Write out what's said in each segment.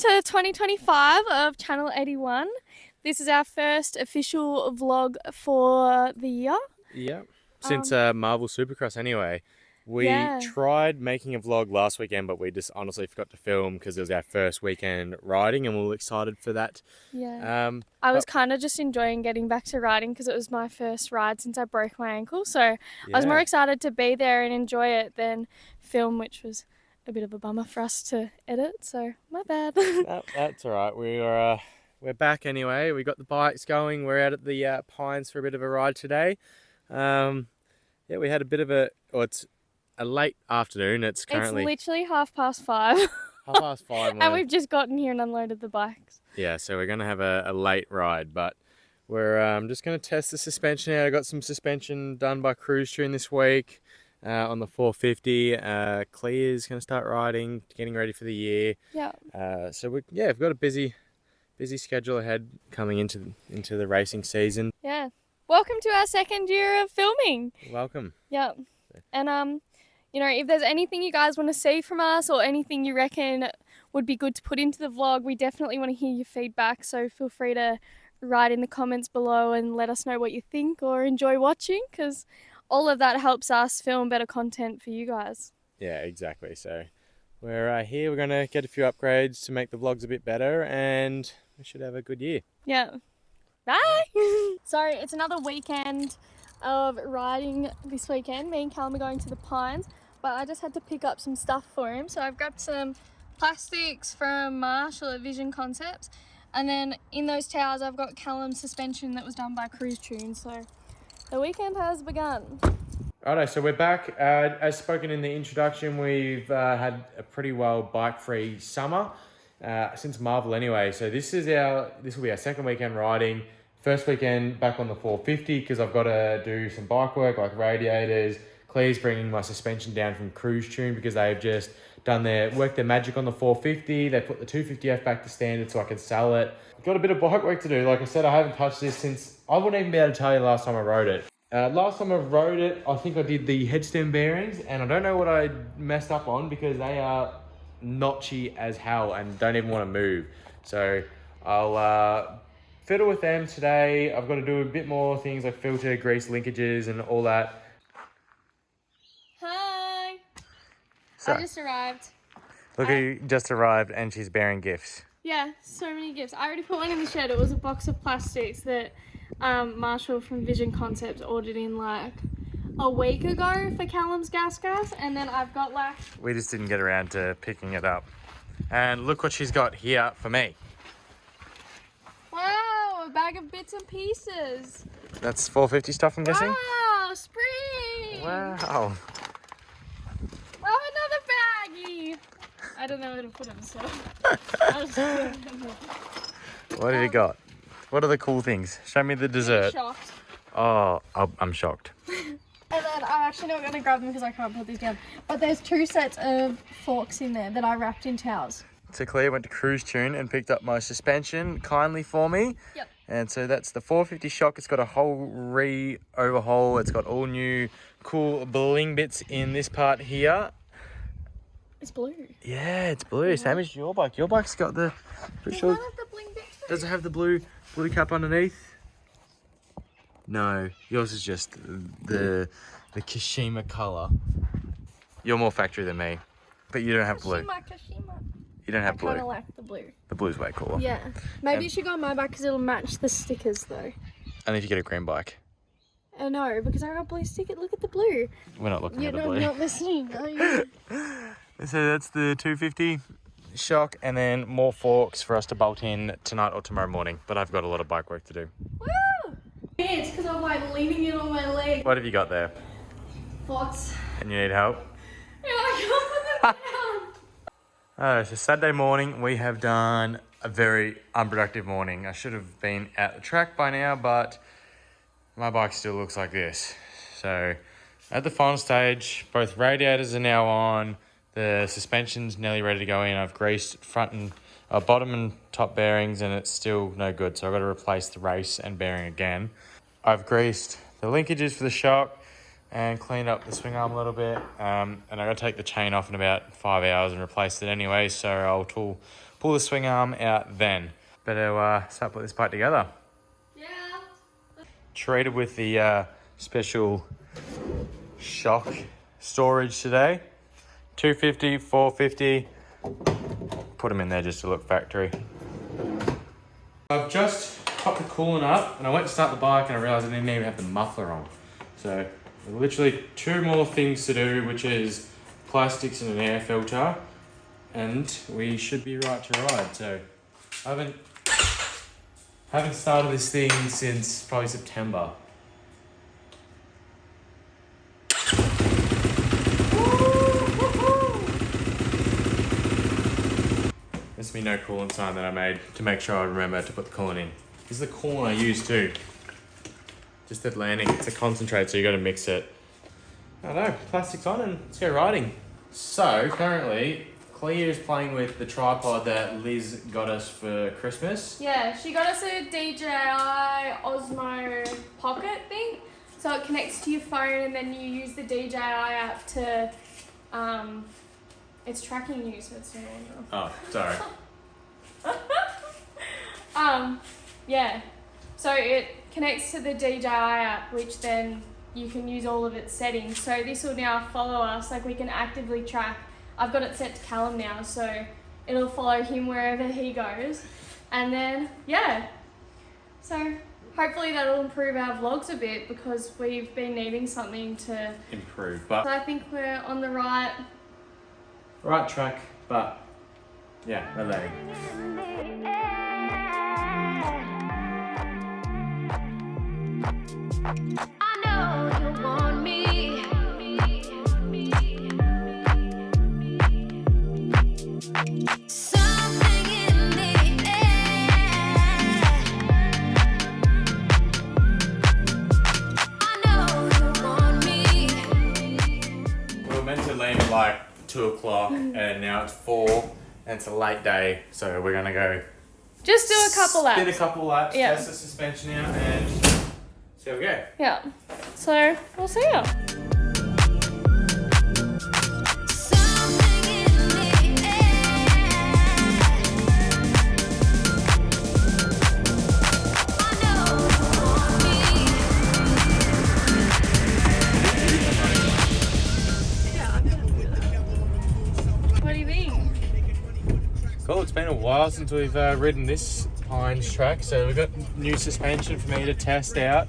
to 2025 of Channel 81. This is our first official vlog for the year. Yeah, since Marvel Supercross anyway. We Yeah. tried making a vlog last weekend, but we just honestly forgot to film because it was our first weekend riding and we were excited for that. Yeah. I was kind of just enjoying getting back to riding because it was my first ride since I broke my ankle. So I was more excited to be there and enjoy it than film, which was a bit of a bummer for us to edit. So my bad. That's all right. We're back anyway. We got the bikes going. We're out at the Pines for a bit of a ride today. Yeah, we had a bit of it's a late afternoon. It's currently literally 5:30. 5:30. And we've just gotten here and unloaded the bikes. Yeah, so we're going to have a late ride, but we're just going to test the suspension out. I got some suspension done by Cruise Tune this week on the 450. Clea is going to start riding, getting ready for the year. Yeah. So we've got a busy schedule ahead coming into the racing season. Yeah. Welcome to our second year of filming. Welcome. Yeah. And you know, if there's anything you guys want to see from us or anything you reckon would be good to put into the vlog, we definitely want to hear your feedback. So feel free to write in the comments below and let us know what you think or enjoy watching, because all of that helps us film better content for you guys. Yeah, exactly. So we're here. We're going to get a few upgrades to make the vlogs a bit better, and we should have a good year. Yeah. Bye! So it's another weekend of riding this weekend. Me and Callum are going to the Pines, but I just had to pick up some stuff for him. So I've grabbed some plastics from Marshall at Vision Concepts, and then in those towels I've got Callum's suspension that was done by Cruise Tune. So the weekend has begun. Righto, so we're back. As spoken in the introduction, we've had a pretty well bike-free summer since Marvel anyway. So this will be our second weekend riding. First weekend back on the 450 because I've got to do some bike work like radiators. Clea's bringing my suspension down from Cruise Tune because they've just worked their magic on the 450. They put the 250F back to standard so I can sell it. Got a bit of bike work to do. Like I said, I haven't touched this since, I wouldn't even be able to tell you last time I rode it. Last time I rode it, I think I did the headstand bearings, and I don't know what I messed up on because they are notchy as hell and don't even want to move. So I'll fiddle with them today. I've got to do a bit more things like filter, grease linkages and all that. Hi! So, I just arrived. Look who just arrived and she's bearing gifts. Yeah, so many gifts. I already put one in the shed. It was a box of plastics that Marshall from Vision Concepts ordered in like a week ago for Callum's gas, and then I've got like... We just didn't get around to picking it up. And look what she's got here for me. Wow, a bag of bits and pieces. That's 450 stuff, I'm guessing? Wow, spring! Wow. Oh, another baggie! I don't know where to put them, so... What have you got? What are the cool things? Show me the dessert. I'm shocked. Oh, I'm shocked. And then I'm actually not going to grab them because I can't put these down. But there's 2 sets of forks in there that I wrapped in towels. So Clea went to Cruise Tune and picked up my suspension kindly for me. Yep. And so that's the 450 shock. It's got a whole overhaul. It's got all new cool bling bits in this part here. It's blue. Yeah, it's blue. Same as your bike. Your bike's got the... Does it have the bling bits? Does it have the blue cap underneath? No, yours is just the Kashima colour. You're more factory than me, but you don't have blue. Kashima. You don't have blue. I kind of like the blue. The blue's way cooler. Yeah. Maybe you should go on my bike because it'll match the stickers though. And if you get a green bike. No, because I got blue sticker. Look at the blue. We're not looking at the blue. You're not listening, are you? So that's the 250 shock, and then more forks for us to bolt in tonight or tomorrow morning. But I've got a lot of bike work to do. Woo! It's because I'm like leaning in on my leg. What have you got there? Forks. And you need help? Yeah, I can't put them down. Oh, so Saturday morning we have done a very unproductive morning. I should have been at the track by now, but my bike still looks like this. So at the final stage, both radiators are now on. The suspension's nearly ready to go in. I've greased bottom and top bearings and it's still no good. So I've got to replace the race and bearing again. I've greased the linkages for the shock and cleaned up the swing arm a little bit. And I got to take the chain off in about 5 hours and replace it anyway. So I'll pull the swing arm out then. Better start putting this bike together. Yeah. Treated with the special shock storage today. 250, 450. Put them in there just to look factory. I've just popped the coolant up and I went to start the bike and I realised I didn't even have the muffler on. So literally 2 more things to do, which is plastics and an air filter, and we should be right to ride. So I haven't started this thing since probably September. This will be no coolant sign that I made to make sure I remember to put the coolant in. This is the coolant I use too. Just the landing, it's a concentrate, so you got to mix it. I don't know, plastic's on and let's go riding. So currently, Clea is playing with the tripod that Liz got us for Christmas. Yeah, she got us a DJI Osmo Pocket thing. So it connects to your phone and then you use the DJI app to, it's tracking you, so it's no longer. Oh, sorry. Yeah. So it connects to the DJI app, which then you can use all of its settings. So this will now follow us, like we can actively track. I've got it set to Callum now, so it'll follow him wherever he goes. And then, yeah. So hopefully that'll improve our vlogs a bit because we've been needing something to Improve, but So I think we're on the right track, but yeah, we're lagging. I know you want me. Something in the air. I know you want me. We were meant to leave at like 2 o'clock and now it's 4 and it's a late day, so we're gonna go Just do a couple laps. spin a couple laps, Yeah. test the suspension out and see how we go. Yeah. So we'll see ya. Something in the air. I know you want me. What do you think? Cool, it's been a while since we've ridden this Pines track, so we've got new suspension for me to test out.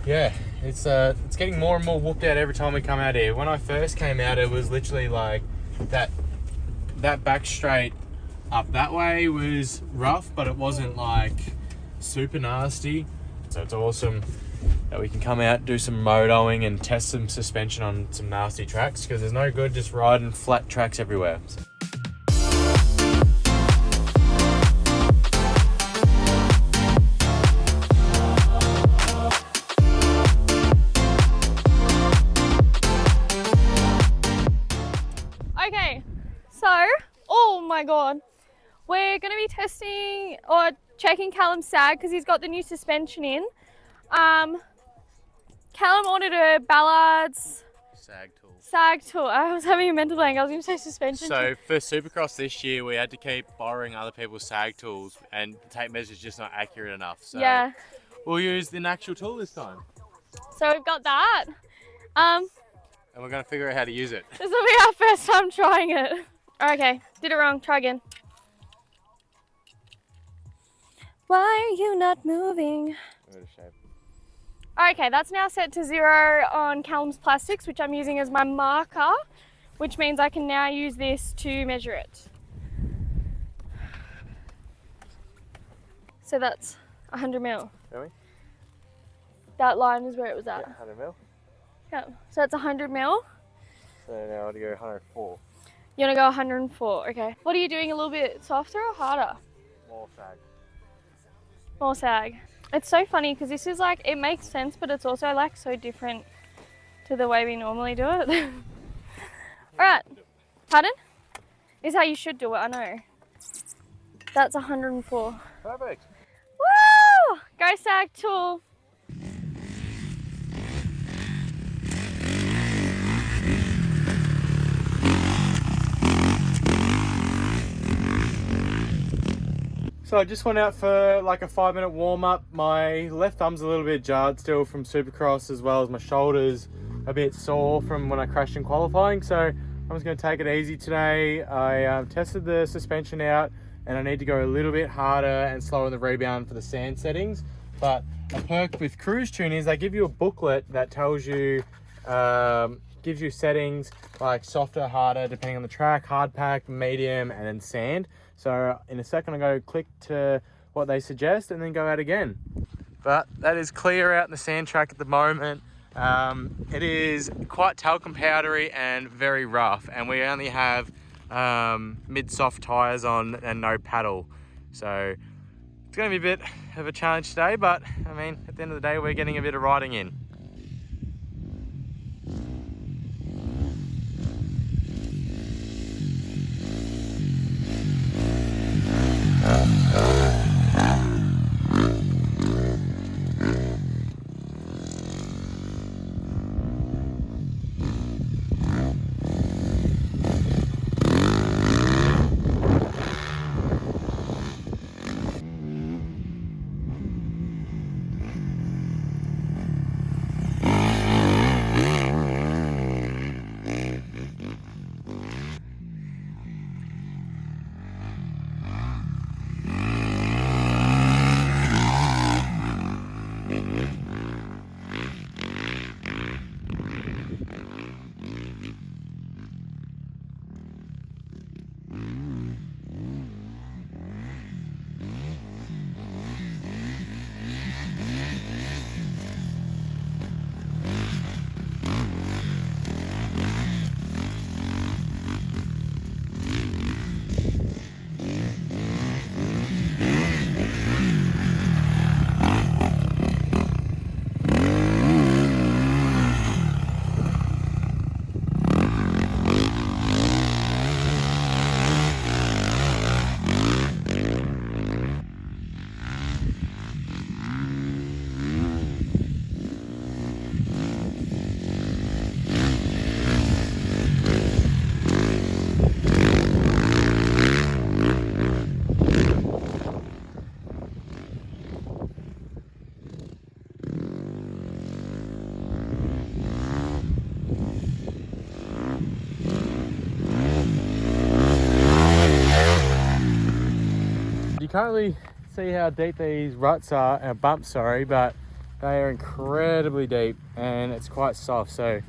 Yeah, it's getting more and more whooped out every time we come out here. When I first came out, it was literally like that back straight up that way was rough, but it wasn't like super nasty. So it's awesome that we can come out, do some motoing and test some suspension on some nasty tracks, because there's no good just riding flat tracks everywhere. Okay, so, oh my god, we're going to be testing or checking Callum's sag because he's got the new suspension in. Callum ordered a Ballard's sag tool. I was having a mental blank, I was going to say suspension. So for Supercross this year, we had to keep borrowing other people's sag tools, and the tape measure's just not accurate enough. So Yeah, we'll use the actual tool this time, so we've got that. and we're going to figure out how to use it. This will be our first time trying it. Okay, did it wrong, try again. Why are you not moving? Okay, that's now set to 0 on Callum's plastics, which I'm using as my marker, which means I can now use this to measure it. So that's 100 mil. Really? That line is where it was at. 100 mil. Yeah, so that's 100 mil. So now I want to go 104. You want to go 104, okay. What are you doing, a little bit softer or harder? More sag. More sag. It's so funny because this is like, it makes sense, but it's also like so different to the way we normally do it. Alright, pardon? This is how you should do it, I know. That's 104. Perfect. Woo! Go sag tool. So I just went out for like a 5-minute warm up. My left thumb's a little bit jarred still from supercross, as well as my shoulders a bit sore from when I crashed in qualifying. So I'm just going to take it easy today. I tested the suspension out and I need to go a little bit harder and slower in the rebound for the sand settings. But a perk with Cruise Tune is they give you a booklet that tells you, gives you settings like softer, harder, depending on the track, hard pack, medium, and then sand. So in a second, I'm going to click to what they suggest and then go out again. But that is Clea out in the sand track at the moment. It is quite talcum powdery and very rough, and we only have mid-soft tyres on and no paddle. So it's going to be a bit of a challenge today, but I mean, at the end of the day, we're getting a bit of riding in. You can't really see how deep these ruts are, bumps, sorry, but they are incredibly deep and it's quite soft. So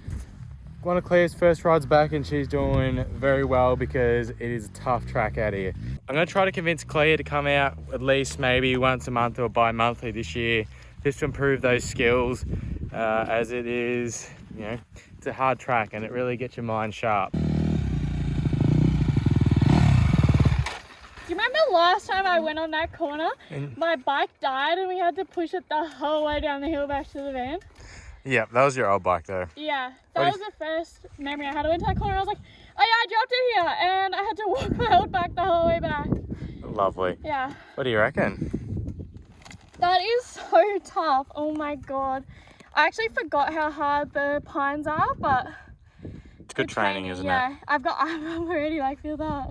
one of Clea's first rides back and she's doing very well because it is a tough track out here. I'm going to try to convince Clea to come out at least maybe once a month or bi-monthly this year, just to improve those skills, as it is, you know, it's a hard track and it really gets your mind sharp. Do you remember last time I went on that corner? My bike died and we had to push it the whole way down the hill back to the van. Yeah, that was your old bike though. Yeah, that was the first memory I had. I went to that corner and I was like, oh yeah, I dropped it here. And I had to walk my old bike the whole way back. Lovely. Yeah. What do you reckon? That is so tough. Oh my God. I actually forgot how hard the pines are, but It's good training, isn't it? Yeah, I'm already like, feel that.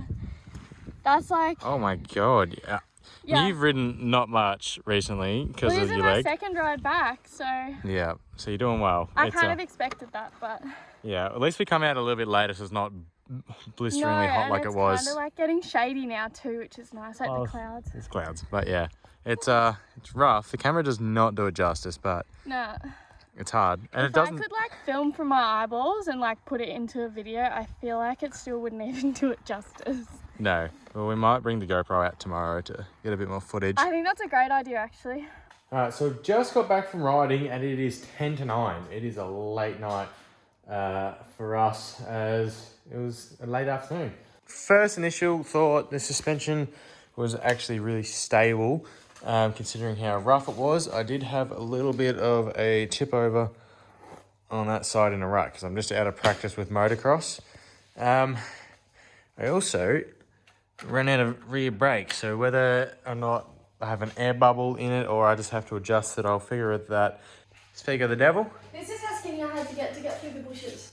That's like, Oh my God. Yeah. yeah. You've ridden not much recently because Well, of this is your my leg. second ride back, so Yeah, so you're doing well. I kind of expected that, but yeah, at least we come out a little bit later so it's not blisteringly hot and like it was. It's kind of like getting shady now too, which is nice, like Oh, the clouds. It's clouds, but yeah, it's rough. The camera does not do it justice, but No. it's hard. And If it doesn't... I could like film from my eyeballs and like put it into a video, I feel like it still wouldn't even do it justice. No. Well, we might bring the GoPro out tomorrow to get a bit more footage. I think that's a great idea actually. Alright, so just got back from riding and it is 10 to 9. It is a late night for us as it was a late afternoon. First initial thought, the suspension was actually really stable considering how rough it was. I did have a little bit of a tip over on that side in a rut because I'm just out of practice with motocross. I also ran out of rear brake, so whether or not I have an air bubble in it or I just have to adjust it, I'll figure that. Speak of the devil. This is how skinny I had to get through the bushes.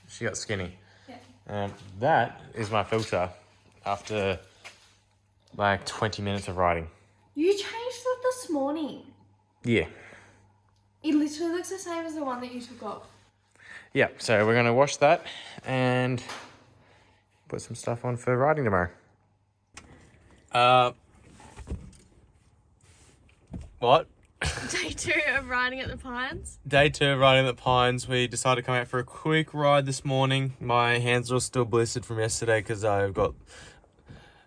She got skinny. Yeah. That is my filter after like 20 minutes of riding. You changed that this morning. Yeah. It literally looks the same as the one that you took off. Yeah, so we're gonna wash that and put some stuff on for riding tomorrow. What? Day 2 of riding at the Pines. Day 2 of riding at the Pines. We decided to come out for a quick ride this morning. My hands are still blistered from yesterday because I've got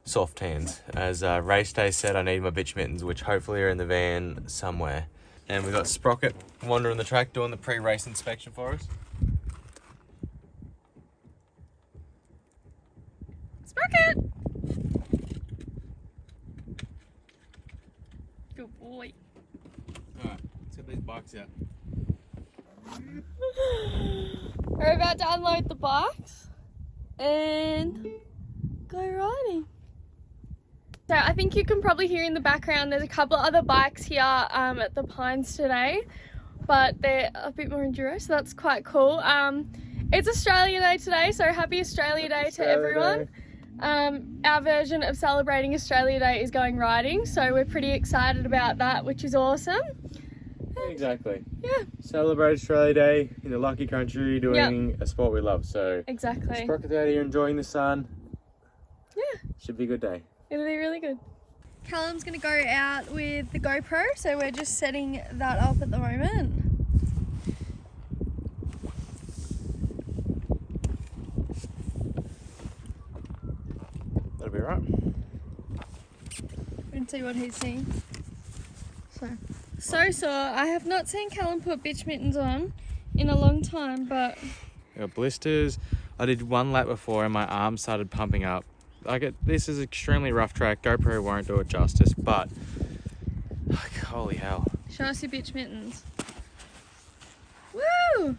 soft hands. As race day said, I need my bitch mittens, which hopefully are in the van somewhere. And we got Sprocket wandering the track doing the pre-race inspection for us. Sprocket! Good boy. Alright, let's get these bikes out. We're about to unload the bikes and go riding. So I think you can probably hear in the background there's a couple of other bikes here at the Pines today, but they're a bit more enduro, so that's quite cool. It's Australia Day today, so happy Australia Day to everyone. Our version of celebrating Australia Day is going riding, so we're pretty excited about that, which is awesome. Exactly. Yeah. Celebrate Australia Day in the lucky country doing a sport we love. So Exactly. Sprocket's out here enjoying the sun. Yeah. Should be a good day. It'll be really good. Callum's gonna go out with the GoPro, so we're just setting that up at the moment. That'll be right. And see what he's seeing. So sore. I have not seen Callum put bitch mittens on in a long time, but I got blisters. I did one lap before and my arm started pumping up. This is an extremely rough track. GoPro won't do it justice, but holy hell. show us your bitch mittens. Woo!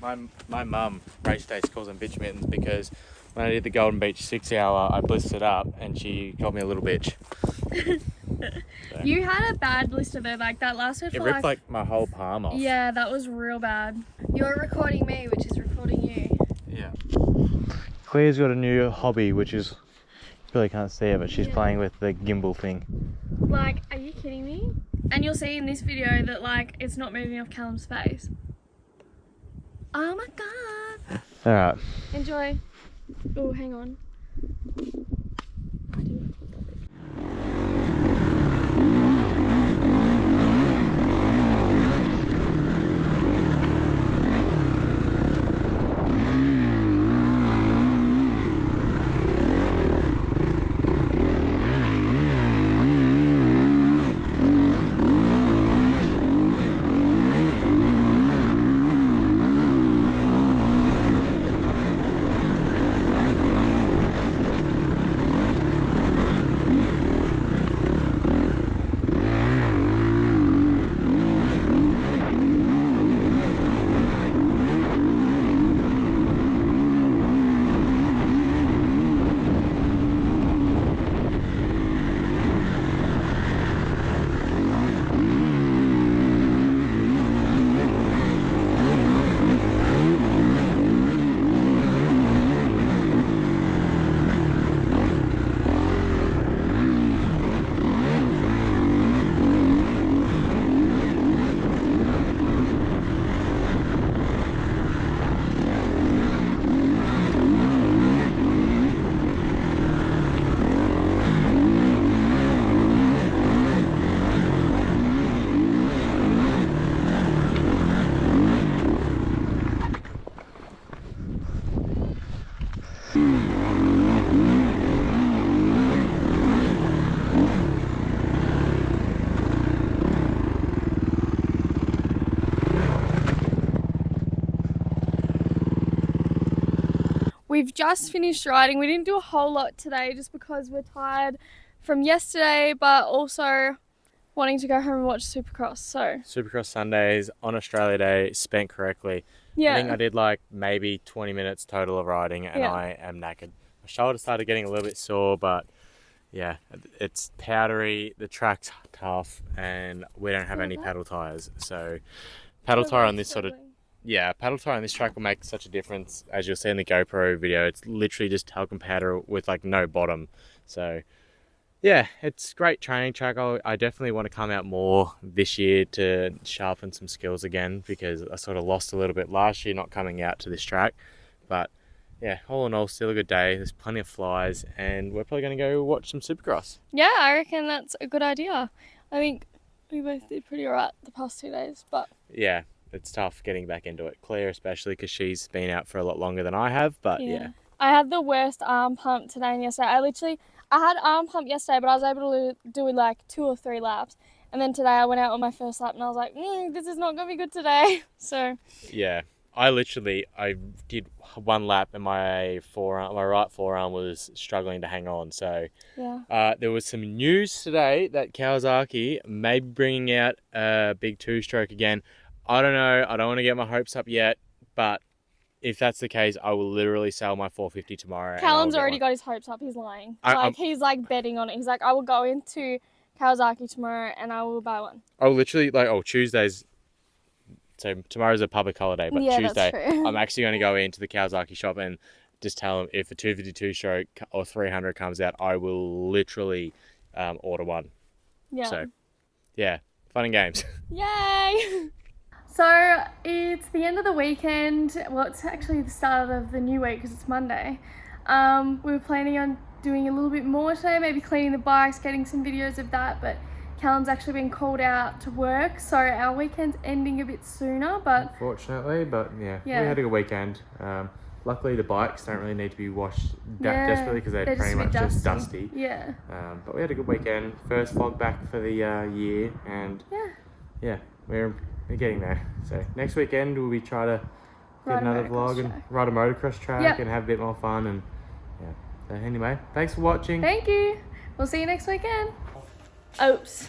My mum, race days, calls them bitch mittens because when I did the Golden Beach 6 hour, I blistered up and she called me a little bitch. So. You had a bad blister though, like that lasted It for ripped like my whole palm off. Yeah, that was real bad. You're recording me, which is recording you. Yeah. Clea's got a new hobby, which is, you really can't see it, but she's playing with the gimbal thing. Like, are you kidding me? And you'll see in this video that like it's not moving off Callum's face. Oh my god. Alright. Enjoy. Oh, hang on. We've just finished riding. We didn't do a whole lot today just because we're tired from yesterday, but also wanting to go home and watch Supercross. So Supercross Sundays on Australia Day spent correctly. yeah, I think I did like maybe 20 minutes total of riding and Yeah. I am knackered. My shoulder started getting a little bit sore, but yeah, it's powdery, the track's tough, and we don't have any paddle tires. So paddle tire on this paddle tire on this track will make such a difference. As you'll see in the GoPro video, it's literally just talcum powder with like no bottom. So yeah, it's great training track. I definitely want to come out more this year to sharpen some skills again because I sort of lost a little bit last year not coming out to this track. But yeah, all in all, still a good day. There's plenty of flies, and we're probably going to go watch some supercross. Yeah, I reckon that's a good idea. I think we both did pretty alright the past 2 days, but Yeah, it's tough getting back into it. Clea especially because she's been out for a lot longer than I have. But yeah. I had the worst arm pump today and yesterday. I had arm pump yesterday, but I was able to do like 2 or 3 laps. And then today I went out on my first lap and I was like, this is not going to be good today. So Yeah, I did one lap and my right forearm was struggling to hang on. So yeah. there was some news today that Kawasaki may be bringing out a big two-stroke again. I don't know. I don't want to get my hopes up yet, but if that's the case, I will literally sell my 450 tomorrow. and I'll Callum's get already one. got his hopes up. He's lying. I'm- He's like betting on it. He's like, I will go into Kawasaki tomorrow and I will buy one. I'll literally Tuesdays. So tomorrow's a public holiday, but Yeah, Tuesday that's true. I'm actually going to go into the Kawasaki shop and just tell them if a 252 stroke or 300 comes out, I will literally order one. Yeah. So yeah, fun and games. Yay! So it's the end of the weekend. Well, it's actually the start of the new week because it's Monday. We were planning on doing a little bit more today, maybe cleaning the bikes, getting some videos of that, but Callum's actually been called out to work, so our weekend's ending a bit sooner, but Unfortunately, but yeah, Yeah. we had a good weekend. Luckily, the bikes don't really need to be washed that yeah, desperately because they're just pretty a bit much just dusty. Yeah. But we had a good weekend. First vlog back for the year, and Yeah. we're getting there. So next weekend we'll be trying to Ride get a another motocross vlog and track. ride a motocross track Yep. and have a bit more fun. And yeah. So anyway, thanks for watching. Thank you. We'll see you next weekend. Oops.